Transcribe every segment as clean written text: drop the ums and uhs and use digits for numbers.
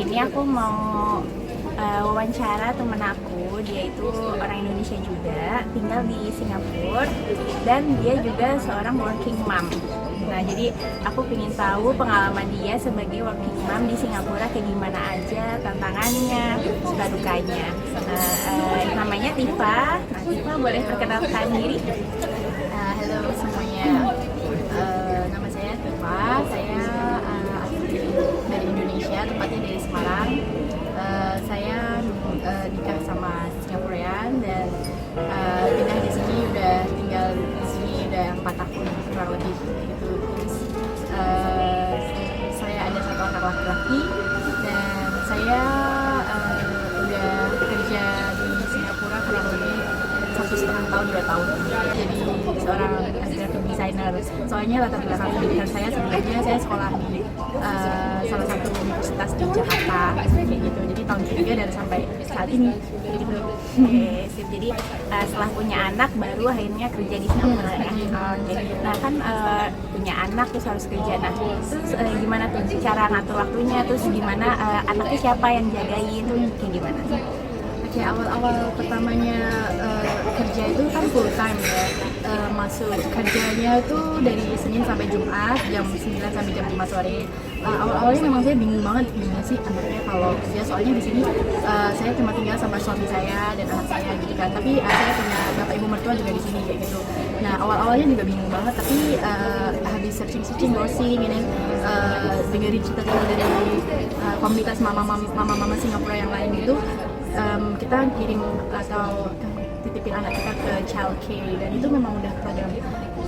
ini aku mau wawancara temen aku. Dia itu orang Indonesia juga, tinggal di Singapura, dan dia juga seorang working mom. Nah, jadi aku ingin tahu pengalaman dia sebagai working mom di Singapura kayak gimana aja, tantangannya, suka dukanya. Namanya Tifa. Nah, Tifa boleh perkenalkan diri? Halo semuanya, nama saya Tifa, saya asli dari Indonesia, tepatnya dari Semarang. Saya nikah sama Singaporean dan pindah di sini, udah tinggal di sini udah 4 tahun kurang lebih gitu. Terus saya ada 1 anak laki-laki dan saya udah kerja di Singapura kurang lebih 1,5 tahun, 2 tahun. Jadi seorang graphic designer. Soalnya latar belakang pendidikan saya sebenarnya saya sekolah di salah satu universitas di Jakarta kayak gitu. Jadi tahun ketiga dan sampai saat ini gitu. Oke, sip. Jadi setelah punya anak baru akhirnya kerja di Singapura ya. Oke. Nah kan punya anak terus harus kerja. Nah terus gimana tuh cara ngatur waktunya? Terus gimana anaknya siapa yang jagain? Tuh kayak gimana? Oke, awal-awal pertamanya kerja itu kan full time ya. Masuk kerjanya tuh dari Senin sampai Jumat jam 9 sampai jam 5 sore. Awal-awalnya memang saya bingung banget gimana sih anaknya kalau kerja, soalnya di sini saya cuma tinggal sama suami saya dan anak saya gitu kan. Tapi saya punya bapak ibu mertua juga di sini kayak gitu. Nah, awal-awalnya juga bingung banget, tapi habis searching browsing ini dengerin cerita-cerita dari komunitas mama-mama Singapura yang lain gitu. Kita kirim atau titipin anak kita ke childcare, dan itu memang udah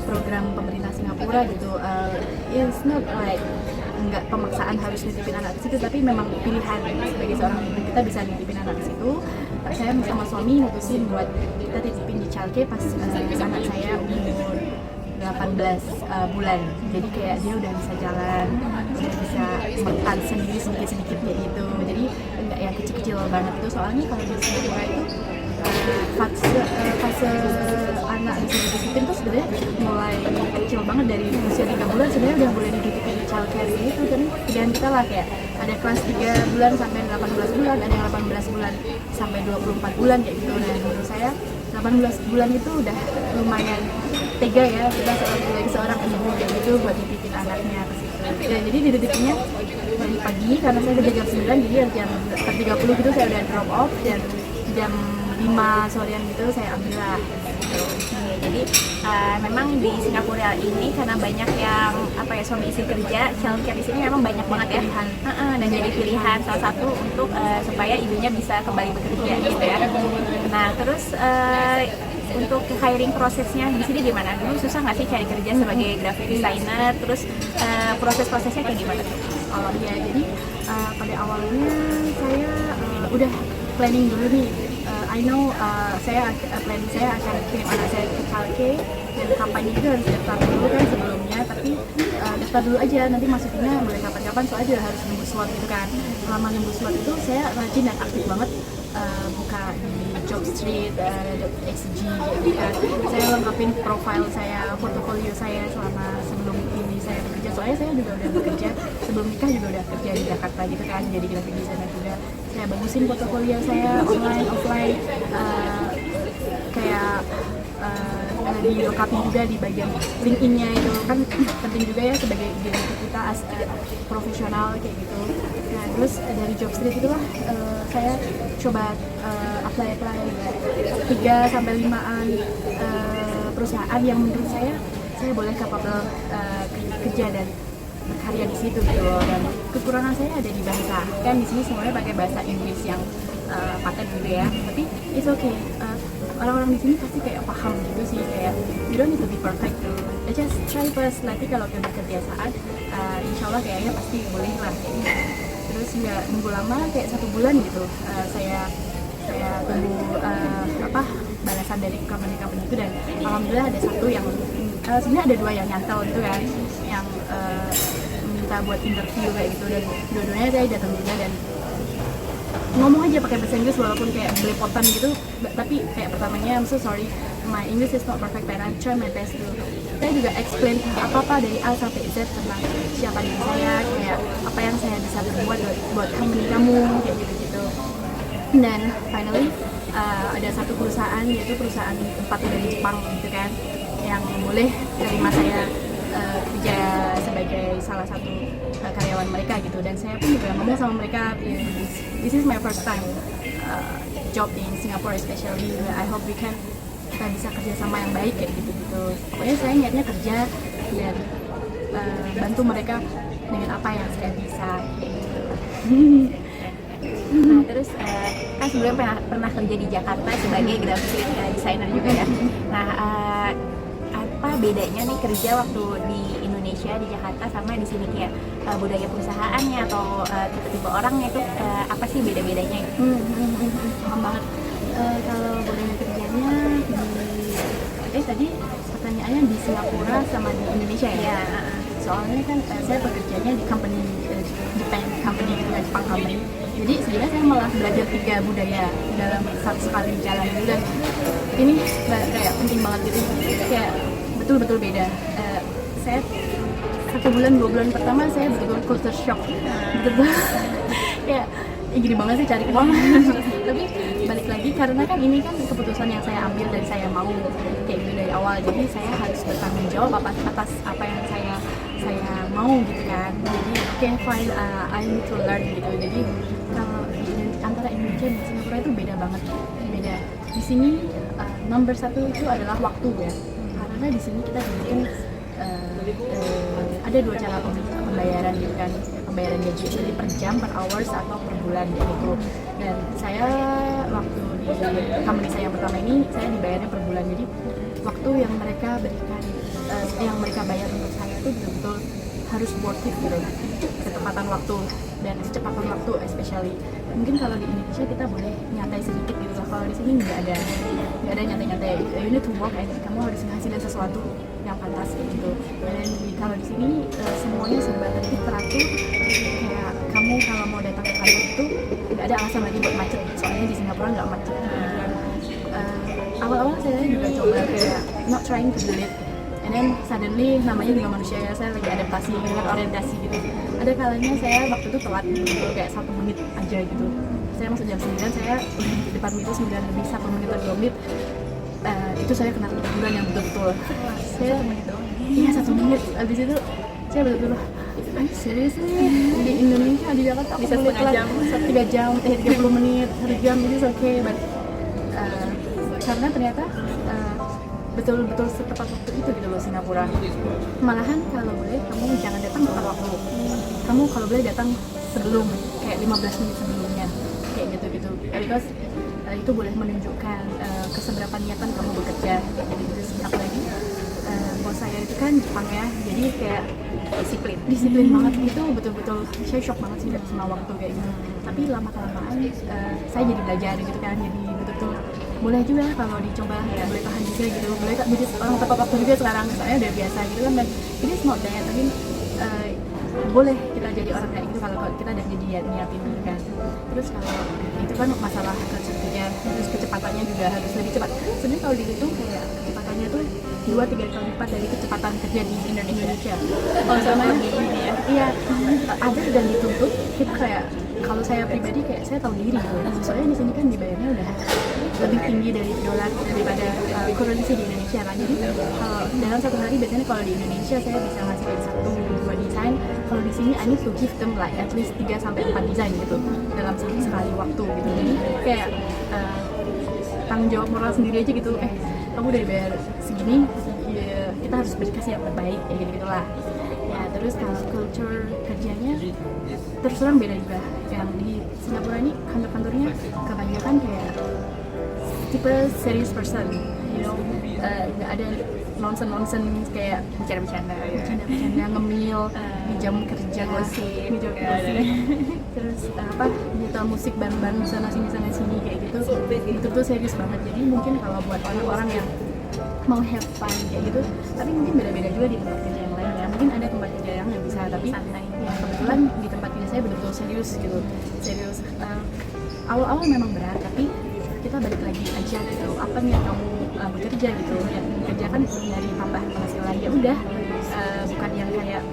program pemerintah Singapura gitu. It's not like nggak pemaksaan harus nitipin anak ke situ, tapi memang pilihan sebagai seorang ibu kita bisa nitipin anak ke situ. Saya sama suami mutusin buat kita titipin di childcare pas anak saya umur 18 bulan. Jadi kayak dia udah bisa jalan, udah bisa makan sendiri sedikit-sedikit kayak gitu. Jadi enggak yang kecil-kecil banget itu. Soalnya kalau di Singapura itu fase anak bisa dititipin tuh sebenarnya mulai kecil banget, dari usia 3 bulan sebenarnya udah boleh dititipin di childcare gitu. Kan pilihan kita lah, kayak ada kelas 3 bulan sampai 18 bulan, ada yang 18 bulan sampai 24 bulan kayak gitu. Nah, menurut saya 18 bulan itu udah lumayan tega ya kita sebagai seorang ibu kayak gitu buat dititipin anaknya ke situ. Ya, jadi dititipinnya dari pagi karena saya kerja jam 9, jadi jam 4.30 gitu saya udah drop off, dan jam 5 sorean gitu saya ambil lah. Jadi memang di Singapura ini karena banyak yang suami istri kerja, childcare di sini memang banyak banget ya. Dan jadi pilihan salah satu untuk supaya ibunya bisa kembali bekerja gitu ya. Nah terus untuk hiring prosesnya di sini gimana? Dulu susah nggak sih cari kerja sebagai graphic designer? Terus proses-prosesnya kayak gimana tuh? Oh ya, jadi pada awalnya saya udah planning dulu nih. I know planning saya akan kirim anak saya ke childcare, dan kampanye itu harus daftar dulu kan sebelumnya. Tapi daftar dulu aja, nanti masukinnya boleh kapan-kapan, soalnya harus nunggu slot gitu kan. Selama nunggu slot itu saya rajin dan aktif banget buka di Jobstreet.xg gitu kan. Saya lengkapin profile saya, portofolio saya selama sebelum ini saya bekerja. Soalnya saya juga udah bekerja sebelum nikah, juga udah kerja di Jakarta gitu kan, jadi graphic designer juga. Saya bagusin portofolio saya online, offline, kayak dilengkapi juga di bagian LinkedIn-nya. Itu kan penting juga ya sebagai identitas kita as profesional kayak gitu. Nah, terus dari Jobstreet itulah saya coba apply 3-5an perusahaan yang menurut saya boleh capable kerja dan berkarya di situ gitu loh. Dan kekurangan saya ada di bahasa, kan di sini semuanya pakai bahasa Inggris yang paten gitu ya, tapi it's okay. Orang-orang di sini pasti kayak paham gitu sih, kayak you don't need to be perfect tuh, just try first. Nanti kalau udah kebiasaan, insya Allah kayaknya pasti boleh lah kayak gitu. Terus nggak nunggu lama, kayak 1 bulan gitu, saya tunggu balasan dari company itu, dan alhamdulillah ada satu yang sebenarnya ada 2 yang nyantol gitu kan, yang minta buat interview kayak gitu, dan dua-duanya saya datang juga dan ngomong aja pakai bahasa Inggris walaupun kayak belepotan gitu. Tapi kayak pertamanya I'm so sorry, my English is not perfect, and I try my best to saya juga explain apa-apa dari A sampai Z tentang siapa diri saya, kayak apa yang saya bisa berbuat buat company kamu, kayak gitu-gitu. Dan finally ada satu perusahaan, yaitu perusahaan tempat dari Jepang gitu kan, yang boleh terima saya kerja sebagai salah satu karyawan mereka gitu. Dan saya pun juga ngomong sama mereka, this is my first time job in Singapore especially, I hope kita bisa kerja sama yang baik kayak gitu-gitu. Pokoknya saya niatnya kerja dan bantu mereka dengan apa yang saya bisa kayak gitu. Nah, terus kan sebelumnya pernah kerja di Jakarta sebagai graphic designer juga ya. Nah, apa bedanya nih kerja waktu di Indonesia, di Jakarta sama di sini, kayak budaya perusahaannya atau tipe-tipe orangnya itu apa sih beda-bedanya gitu? Paham banget. Kalau budaya kerjanya tadi pertanyaannya di Singapura sama di Indonesia ya? Soalnya kan saya bekerjanya di company Japan company gitu kan, Jepang company. Jadi sebenarnya saya malah belajar 3 budaya dalam satu sekali jalan gitu, dan ini kayak penting banget gitu, kayak betul-betul beda. Saya 1 bulan 2 bulan pertama saya betul-betul culture shock, betul kayak gini banget sih cari uang. Tapi balik lagi, karena kan ini kan keputusan yang saya ambil dan saya mau kayak gitu dari awal, jadi saya harus bertanggung jawab atas apa yang saya mau gitu kan. Jadi okay, fine, I need to learn gitu. Jadi kalau antara Indonesia dan Singapura itu beda banget, beda. Di sini nomor 1 itu adalah waktu ya, karena di sini kita bikin ada 2 cara pembayaran gitu kan, pembayaran gaji, jadi per jam, per hours, atau per bulan gitu. Dan saya waktu di company saya yang pertama ini, saya dibayarnya per bulan. Jadi waktu yang mereka berikan, yang mereka bayar untuk saya itu betul-betul harus worth it gitu, ketepatan waktu dan kecepatan waktu especially. Mungkin kalau di Indonesia kita boleh nyantai sedikit gitu loh, kalau di sini nggak ada nyantai-nyantai. You need to work, and kamu harus menghasilkan sesuatu yang pantas gitu. Dan kalau di sini semuanya serba tertib, teratur, kayak kamu kalau mau datang ke kantor itu nggak ada alasan lagi buat macet, soalnya di Singapura nggak macet gitu kan. Awal-awal saya juga coba kayak not trying to do it, and then suddenly, namanya juga manusia ya, saya lagi adaptasi dengan orientasi gitu. Ada kalanya saya waktu itu telat gitu, kayak 1 menit aja gitu. Saya masuk jam 9, saya di depan itu 9 lebih 1 menit atau 2 menit. Itu saya kena teguran yang betul-betul. Saya iya 1 menit. Abis itu saya betul-betul, serius nih, di Indonesia, di Jakarta aku bisa boleh telat 3 jam, 30 menit, 1 jam, itu okay, but karena ternyata betul-betul setepat waktu itu gitu loh Singapura. Malahan kalau boleh kamu jangan datang tepat waktu, kamu kalau boleh datang sebelum, kayak 15 menit sebelumnya, kayak gitu-gitu, because itu boleh menunjukkan keseberapa niatan kamu bekerja kayak gitu. Apalagi bos saya itu kan Jepang ya, jadi kayak disiplin banget gitu, betul-betul saya shock banget sih sama waktu kayak gitu. Tapi lama-kelamaan saya jadi belajar gitu kan, jadi betul-betul boleh juga kalau dicoba, ya boleh tahan juga gitu, boleh jadi orang tepat waktu juga sekarang, soalnya udah biasa gitu kan. Dan ini not bad, tapi boleh kita jadi orang kayak gitu kalau kita udah jadi niatin gitu kan. Terus kalau itu kan masalah kerja, terus kecepatannya juga harus lebih cepat. Sebenarnya kalau dihitung kayak kecepatannya tuh 2-3 kali lipat dari kecepatan kerja di Indonesia. Kalau sama ya, iya, ada dan dituntut kita kayak, kalau saya pribadi kayak saya tahu diri gitu. Soalnya di sini kan dibayarnya udah lebih tinggi dari dolar daripada currency di Indonesia kan. Jadi kalau dalam 1 hari biasanya kalau di Indonesia saya bisa ngasilin 1-2 desain, kalau di sini I need to give them like at least 3-4 desain gitu dalam sekali waktu gitu. Jadi kayak tanggung jawab moral sendiri aja gitu. Kamu udah dibayar segini, ya, kita harus berkasih yang terbaik kayak gitu gitulah. Ya terus kalau culture kerjanya terus terang beda juga. Yang di Singapura ini kantor-kantornya kebanyakan kayak tipe serious person, you know, nggak ada nonsen kayak bercanda ngemil di jam kerja, gosip, terus nyetel musik bareng-bareng sana sini kayak gitu, betul-betul serius banget. Jadi mungkin kalau buat orang-orang yang mau have fun kayak gitu, tapi mungkin beda-beda juga di tempat kerja yang lain ya. Mungkin ada tempat kerja yang nggak bisa, tapi santai. Ya kebetulan di tempat kerja saya betul-betul serius gitu, awal-awal memang berat, tapi kita balik lagi aja gitu, apa nih yang kamu bekerja gitu, ya bekerja kan dari tambahan penghasilan, ya udah bukan yang kayak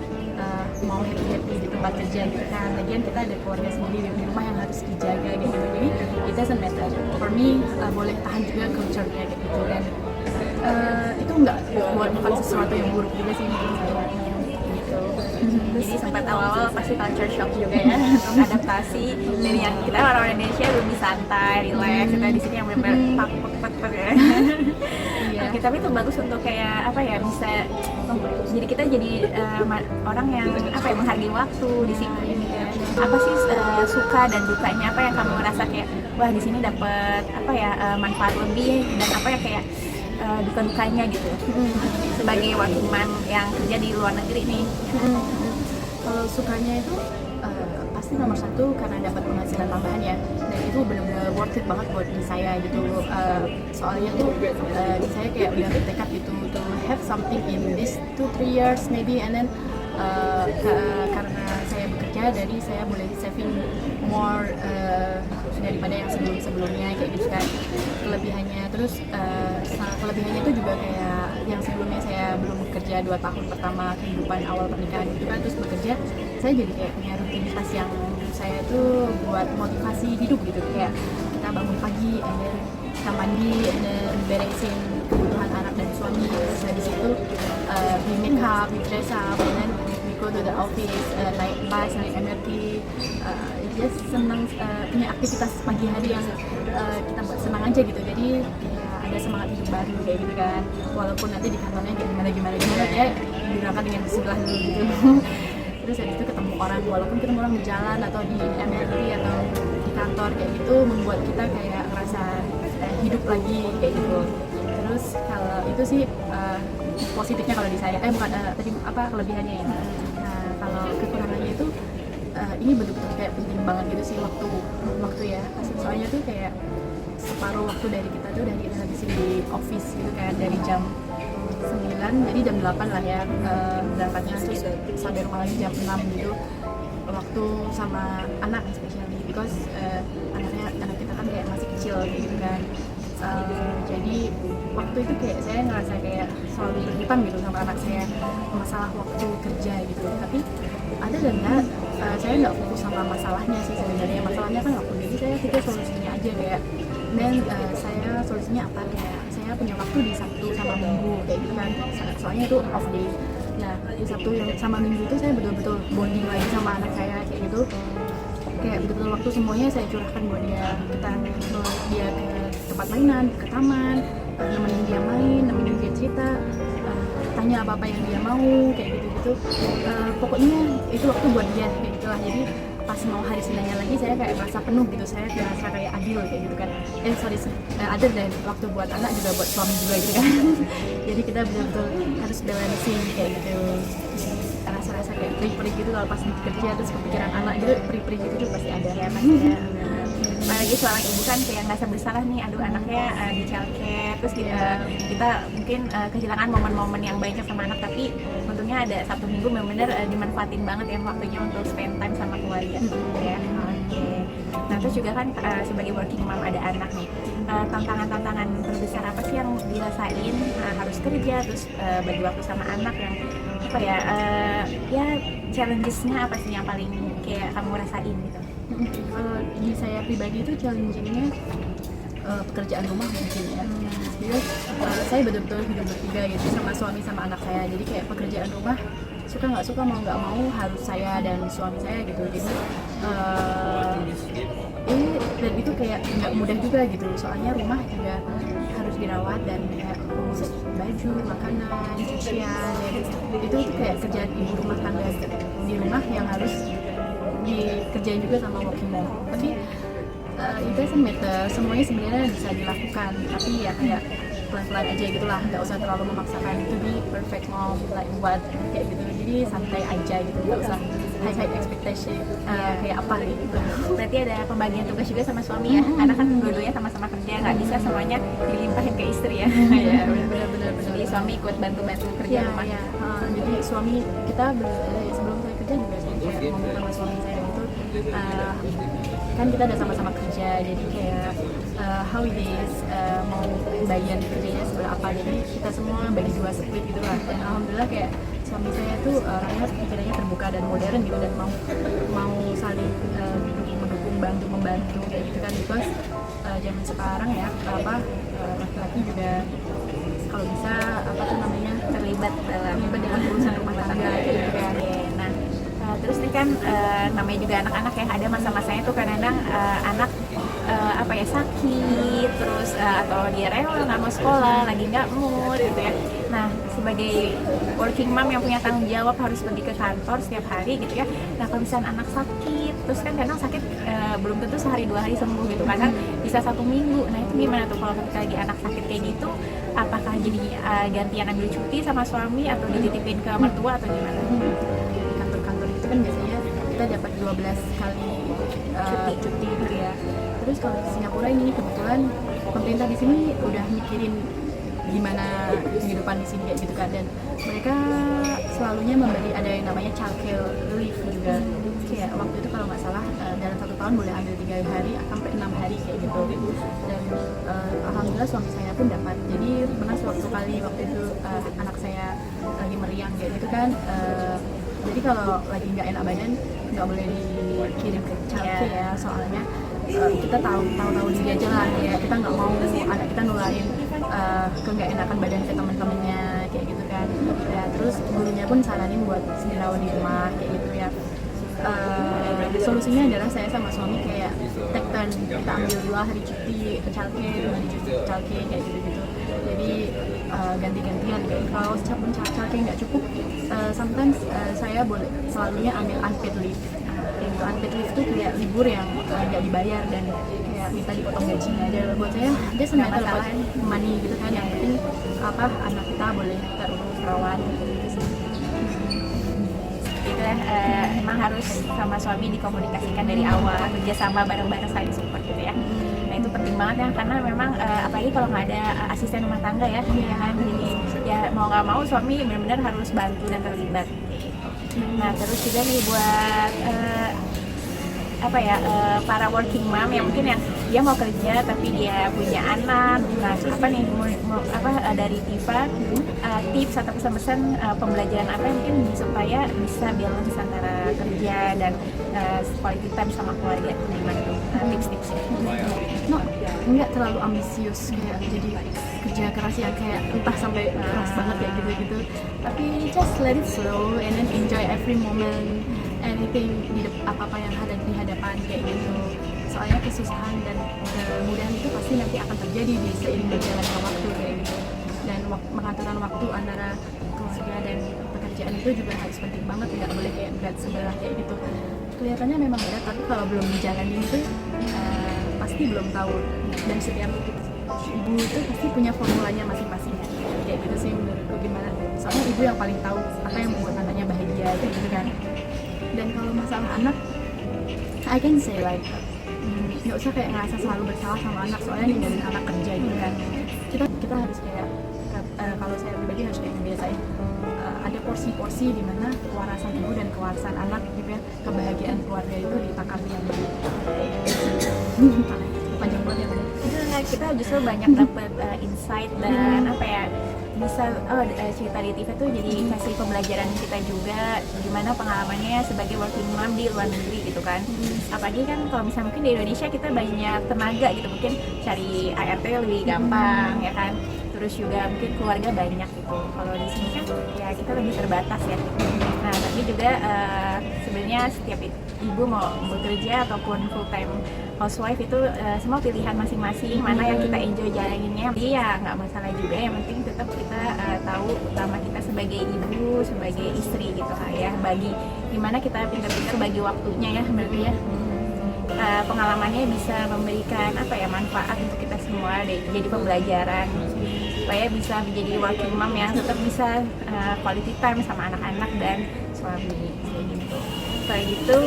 mau happy di tempat kerja gitu kan. Lagian kita ada keluarga sendiri di rumah yang harus dijaga gitu, jadi it doesn't matter for me. Boleh tahan juga culture-nya gitu, dan itu nggak bukan sesuatu yang buruk juga sih menurut saya gitu. Jadi sempat awal-awal pasti culture shock juga ya untuk adaptasi dari yang kita orang Indonesia lebih santai, relax, kita di sini yang benar-benar pak ya. Iya. Oke, tapi itu bagus untuk kayak apa ya, bisa jadi kita jadi orang yang apa ya, menghargai waktu, disiplin gitu. Apa sih suka dan dukanya, apa yang kamu rasa kayak wah di sini dapat apa ya, manfaat lebih, dan apa ya kayak duka-dukanya gitu sebagai working mom yang kerja di luar negeri nih. Kalau sukanya itu pasti nomor satu karena dapat penghasilan tambahan ya, dan itu benar-benar worth it banget buat di saya gitu. Soalnya tuh di saya kayak udah bertekad gitu to have something in this 2-3 years maybe, and then karena saya bekerja, jadi saya boleh saving more daripada yang sebelumnya kayak gitu kan. Kelebihannya terus kelebihannya itu juga kayak yang sebelumnya saya belum bekerja 2 tahun pertama kehidupan awal pernikahan gitu kan, terus bekerja saya jadi kayak punya rutinitas yang saya tuh buat motivasi hidup gitu, kayak kita bangun pagi, and then kita mandi, and then beresin kebutuhan anak dan suami, terus habis itu we make up, we dress up, and then we go to the office, naik bus, naik MRT, just senang punya aktivitas pagi hari yang kita buat senang aja gitu. Jadi ada semangat hidup baru kayak gitu kan, walaupun nanti di kantornya gimana ya berangkat dengan bismillah dulu gitu. Terus habis itu ketemu orang, walaupun ketemu orang di jalan atau di MRT atau di kantor kayak gitu, membuat kita kayak ngerasa hidup lagi kayak gitu. Terus kalau itu sih positifnya kalau di saya, bukan tadi apa kelebihannya ya. Nah kalau kekurangannya itu ini betul-betul kayak penting banget gitu sih, waktu ya. Soalnya tuh kayak separuh waktu dari kita tuh dari kita habisin di office gitu kan, dari jam 9 jadi jam 8 lah ya berangkatnya, terus sampai rumah lagi jam 6 gitu. Waktu sama anak especially because anak kita kan kayak masih kecil gitu kan. Jadi waktu itu kayak saya ngerasa kayak selalu berhutang gitu sama anak saya, masalah waktu kerja gitu. Tapi ada dan enggak, saya nggak fokus sama masalahnya sih sebenarnya. Masalahnya kan waktu, jadi saya pikir solusinya aja kayak, dan saya solusinya apa, kayak saya punya waktu di Sabtu sama Minggu kayak gitu kan, soalnya itu off day. Nah di Sabtu yang sama Minggu itu saya betul-betul bonding lagi sama anak saya kayak gitu, kayak betul-betul waktu semuanya saya curahkan buat dia. Kita bawa dia ke tempat mainan, ke taman, nemenin dia main, nemenin dia cerita, tanya apa-apa yang dia mau kayak gitu-gitu. Pokoknya itu waktu buat dia kayak gitulah. Jadi pas mau hari Seninnya lagi saya kayak merasa penuh gitu, saya merasa kayak adil kayak gitu kan. Ada dan waktu buat anak juga buat suami juga gitu kan. Jadi kita betul-betul harus balancing kayak gitu. Rasa-rasa kayak perih-perih gitu kalau pas kerja, terus kepikiran anak gitu, perih-perih gitu tuh pasti ada ya pasti ya. Apalagi seorang ibu kan kayak ngerasa bersalah nih, aduh anaknya di childcare, terus kita mungkin kehilangan momen-momen yang baik sama anak, tapi untungnya ada Sabtu Minggu benar-benar dimanfaatin banget ya waktunya untuk spend time sama keluarga ya. Oke. Nah terus juga kan sebagai working mom ada anak nih, tantangan-tantangan terbesar apa sih yang dirasain harus kerja terus bagi waktu sama anak, yang apa ya ya challenges-nya apa sih yang paling kayak kamu rasain gitu? Kalau di saya pribadi itu challenging-nya pekerjaan rumah mungkin ya. Jadi saya betul-betul hidup bertiga gitu sama suami sama anak saya. Jadi kayak pekerjaan rumah suka nggak suka, mau nggak mau harus saya dan suami saya gitu. Jadi dan itu kayak nggak mudah juga gitu. Soalnya rumah juga harus dirawat dan kayak urus baju, makanan, cucian, ya gitu. Itu kayak kerjaan ibu rumah tangga di rumah yang harus dikerjain juga sama working mom. Tapi itu doesn't matter, semuanya sebenarnya bisa dilakukan, tapi ya kayak pelan-pelan aja gitulah, nggak usah terlalu memaksakan to be perfect mom like what kayak gitu. Jadi santai aja gitu, nggak usah high expectation kayak apa gitu. Berarti ada pembagian tugas juga sama suami ya, karena kan dua-duanya sama-sama kerja, nggak bisa semuanya dilimpahin ke istri ya. Iya benar-benar. Jadi suami ikut bantu-bantu kerja rumah. Iya. Jadi suami kita sebelum saya kerja juga saya kayak ngomong sama suami saya gitu, kan kita udah sama-sama kerja, jadi kayak how it is, mau bagian kerjanya sebelah apa, jadi kita semua bagi dua split gitu lah. Dan alhamdulillah kayak suami saya tuh orangnya pikirannya terbuka dan modern gitu, dan mau saling mendukung, membantu kayak gitu kan. Because zaman sekarang ya laki-laki juga kalau bisa terlibat dalam urusan rumah tangga kayak gitu kan. Nah, terus nih kan namanya juga anak-anak ya, ada masa-masanya tuh kadang-kadang anak sakit terus atau dia rewel nggak mau sekolah, lagi nggak mood gitu ya. Nah, sebagai working mom yang punya tanggung jawab harus pergi ke kantor setiap hari gitu ya. Nah, kalau misalnya anak sakit, terus kan kadang sakit belum tentu sehari 2 hari sembuh gitu, kadang bisa 1 minggu. Nah, itu gimana tuh kalau ketika lagi anak sakit kayak gitu? Apakah jadi gantian ambil cuti sama suami atau dititipin ke mertua atau gimana? Di kantor-kantor itu kan biasanya kita dapat 12 kali cuti gitu ya. Terus kalau di Singapura ini kebetulan pemerintah di sini udah mikirin gimana kehidupan di sini kayak gitu kan, dan mereka selalunya memberi ada yang namanya childcare leave juga. Kayak waktu itu kalau nggak salah dalam 1 tahun boleh ambil 3 hari sampai 6 hari kayak gitu. Dan alhamdulillah suami saya pun dapat. Jadi pernah suatu kali waktu itu anak saya lagi meriang kayak gitu kan. Jadi kalau lagi nggak enak badan nggak boleh dikirim ke childcare ya, soalnya kita tahu diri aja lah ya, kita nggak mau anak kita nularin ke nggak enakan badan ke teman-temannya kayak gitu kan. Ya terus gurunya pun saranin buat dirawat di rumah kayak gitu ya. Solusinya adalah saya sama suami kayak take turn, kita ambil 2 hari cuti childcare, 2 hari cuti childcare kayak gitu-gitu. Jadi ganti-gantian kayak kalau childcare nggak cukup, sometimes saya boleh selalunya ambil unpaid leave. Kayak gitu, unpaid leave tuh kayak libur yang nggak dibayar dan kayak minta dipotong gajinya. Dan buat saya dia sebenarnya dapat money gitu kan, yang penting anak kita boleh terurus rawat gitu sih. Itu emang harus sama suami dikomunikasikan dari awal, kerjasama bareng-bareng saling support gitu ya. Nah, itu penting banget ya, karena memang apalagi kalau nggak ada asisten rumah tangga ya, ya kan, jadi ya mau nggak mau suami benar-benar harus bantu dan terlibat. Nah, terus juga nih buat para working mom yang mungkin yang dia mau kerja tapi dia punya anak. Nah, dari Tifa tips atau pesan-pesan pembelajaran apa yang mungkin supaya bisa balance antara kerja dan quality time sama keluarga, gimana tuh tips-tipsnya? Nggak terlalu ambisius kayak jadi kerja keras yang kayak entah sampai keras banget kayak gitu-gitu, tapi just let it slow and then enjoy every moment, anything apa yang ada di hadapan kayak gitu. Soalnya kesusahan dan kemudahan itu pasti nanti akan terjadi di seiring berjalannya waktu kayak gitu. Dan pengaturan waktu antara keluarga dan pekerjaan itu juga harus penting banget, nggak boleh kayak berat sebelah kayak gitu. Kelihatannya memang berat, tapi kalau belum dijalanin itu pasti belum tahu. Dan setiap ibu itu pasti punya formulanya masing-masing kayak gitu sih menurutku. Gimana, soalnya ibu yang paling tahu apa yang membuat anaknya bahagia kayak gitu kan. Dan kalau masalah anak, I can say like nggak usah kayak ngerasa selalu bersalah sama anak soalnya ninggalin anak kerja gitu kan. Kita harus kayak kalau saya pribadi harus kayak biasain ada porsi-porsi di mana kewarasan ibu dan kewarasan anak gitu ya, kebahagiaan keluarga itu ditakami yang baik. Panjang banget ya. Kita justru banyak dapat insight dan bisa cerita di TV tuh jadi kasih pembelajaran kita juga gimana pengalamannya sebagai working mom di luar negeri gitu kan. Apalagi kan kalau misalnya mungkin di Indonesia kita banyak tenaga gitu, mungkin cari ART lebih gampang ya kan, terus juga mungkin keluarga banyak gitu. Kalau di sini kan ya kita lebih terbatas ya. Nah, tapi juga sebenarnya setiap ibu mau bekerja ataupun full time housewife itu semua pilihan masing-masing, mana yang kita enjoy jalaninnya. Jadi ya nggak masalah juga, yang penting tetap kita tahu utama kita sebagai ibu, sebagai istri gitu lah ya, bagi gimana kita pintar-pintar bagi waktunya ya berarti ya. Pengalamannya bisa memberikan manfaat untuk kita semua, jadi pembelajaran supaya bisa menjadi working mom yang tetap bisa quality time sama anak-anak dan suami kayak gitu. Kayak gitu,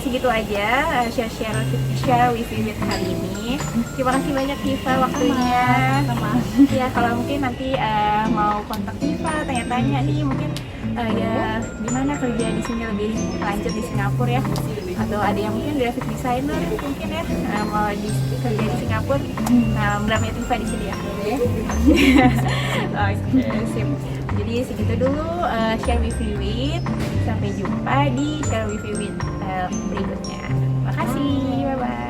segitu aja share with you hari ini. Terima kasih banyak Tifa waktunya. Sama. Ya, kalau mungkin nanti mau kontak Tifa, tanya-tanya nih mungkin ya gimana kerja di sini lebih lanjut di Singapura ya, atau ada yang mungkin graphic designer mungkin ya, mau kerja di Singapura, nah Mbak Tifa di sini ya. Oke, sip. Jadi segitu dulu share with you with. Sampai jumpa di share with you with berikutnya. Makasih, bye bye.